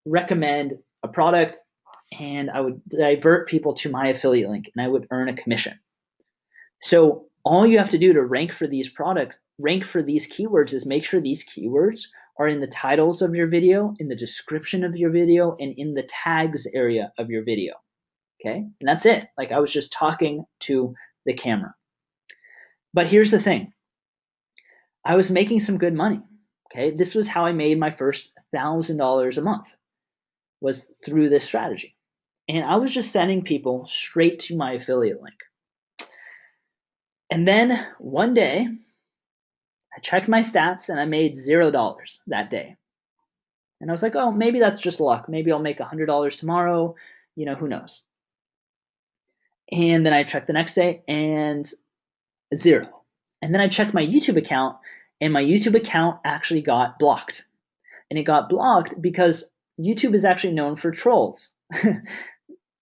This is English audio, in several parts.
recommend a product and I would divert people to my affiliate link and I would earn a commission. So all you have to do to rank for these products, rank for these keywords, is make sure these keywords are in the titles of your video, in the description of your video, and in the tags area of your video. Okay, and that's it. Like, I was just talking to the camera. But here's the thing. I was making some good money. Okay, this was how I made my first $1,000 a month, was through this strategy. And I was just sending people straight to my affiliate link. And then one day, I checked my stats and I made $0 that day. And I was like, oh, maybe that's just luck. Maybe I'll make $100 tomorrow. You know, who knows? And then I checked the next day and 0. And then I checked my YouTube account and my YouTube account actually got blocked. And it got blocked because YouTube is actually known for trolls.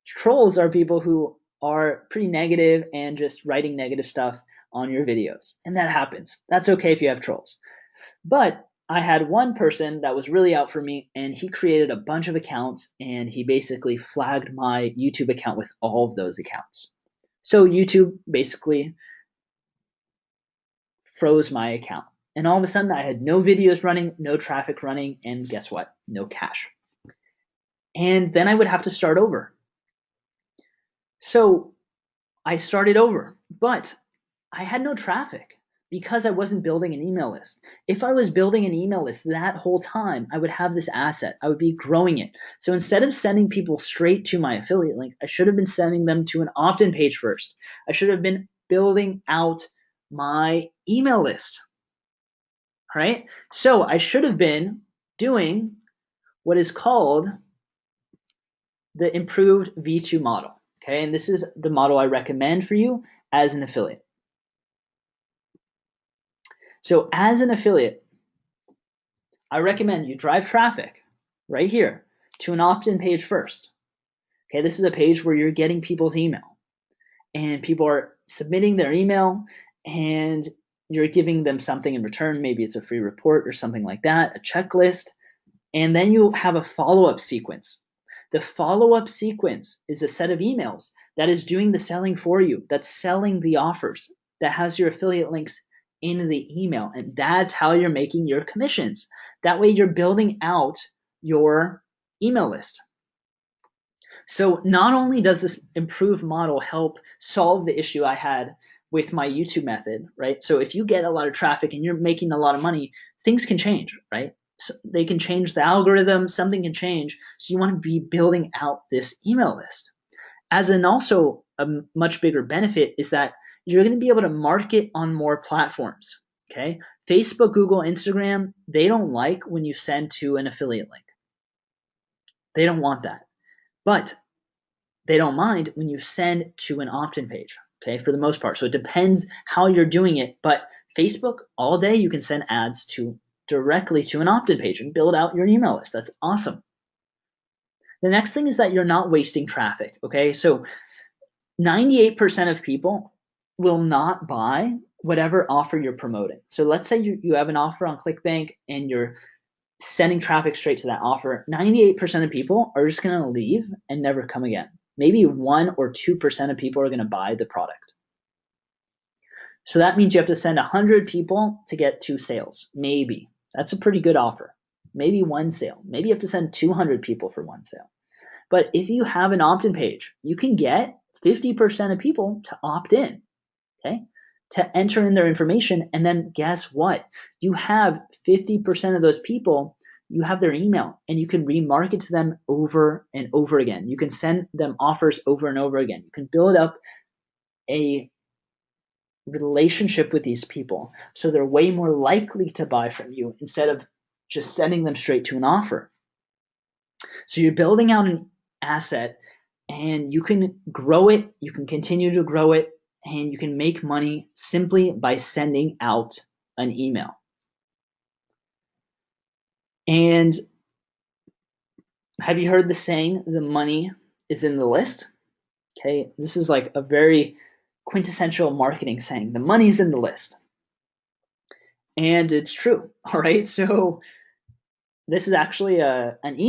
Trolls are people who are pretty negative and just writing negative stuff on your videos. And that happens. That's okay if you have trolls. But I had one person that was really out for me, and he created a bunch of accounts, and he basically flagged my YouTube account with all of those accounts. So YouTube basically froze my account. And all of a sudden I had no videos running, no traffic running, and guess what? No cash. And then I would have to start over. So I started over, but I had no traffic because I wasn't building an email list. If I was building an email list that whole time, I would have this asset. I would be growing it. So instead of sending people straight to my affiliate link, I should have been sending them to an opt-in page first. I should have been building out my email list. All right? So I should have been doing what is called the improved V2 model. Okay, and this is the model I recommend for you as an affiliate. So as an affiliate, I recommend you drive traffic right here to an opt-in page first. Okay, this is a page where you're getting people's email and people are submitting their email and you're giving them something in return. Maybe it's a free report or something like that, a checklist, and then you have a follow-up sequence. The follow-up sequence is a set of emails that is doing the selling for you, that's selling the offers, that has your affiliate links in the email, and that's how you're making your commissions. That way you're building out your email list. So not only does this improved model help solve the issue I had with my YouTube method, right? So if you get a lot of traffic and you're making a lot of money, things can change, right? So they can change the algorithm, something can change. So you want to be building out this email list. As an also a much bigger benefit is that you're going to be able to market on more platforms. Okay, Facebook, Google, Instagram, they don't like when you send to an affiliate link. They don't want that. But they don't mind when you send to an opt-in page, okay, for the most part. So it depends how you're doing it. But Facebook, all day you can send ads directly to an opt-in page and build out your email list. That's awesome. The next thing is that you're not wasting traffic, okay? So 98% of people will not buy whatever offer you're promoting. So let's say you have an offer on ClickBank and you're sending traffic straight to that offer. 98% of people are just going to leave and never come again. Maybe 1 or 2% of people are going to buy the product. So that means you have to send 100 people to get 2 sales. Maybe. That's a pretty good offer. Maybe 1 sale. Maybe you have to send 200 people for 1 sale. But if you have an opt-in page, you can get 50% of people to opt in, okay, to enter in their information. And then guess what? You have 50% of those people, you have their email, and you can remarket to them over and over again. You can send them offers over and over again. You can build up a relationship with these people so they're way more likely to buy from you instead of just sending them straight to an offer. So you're building out an asset and you can grow it, you can continue to grow it, and you can make money simply by sending out an email. And have you heard the saying, the money is in the list? Okay, this is like a very quintessential marketing saying, the money's in the list. And it's true, all right? So this is actually an email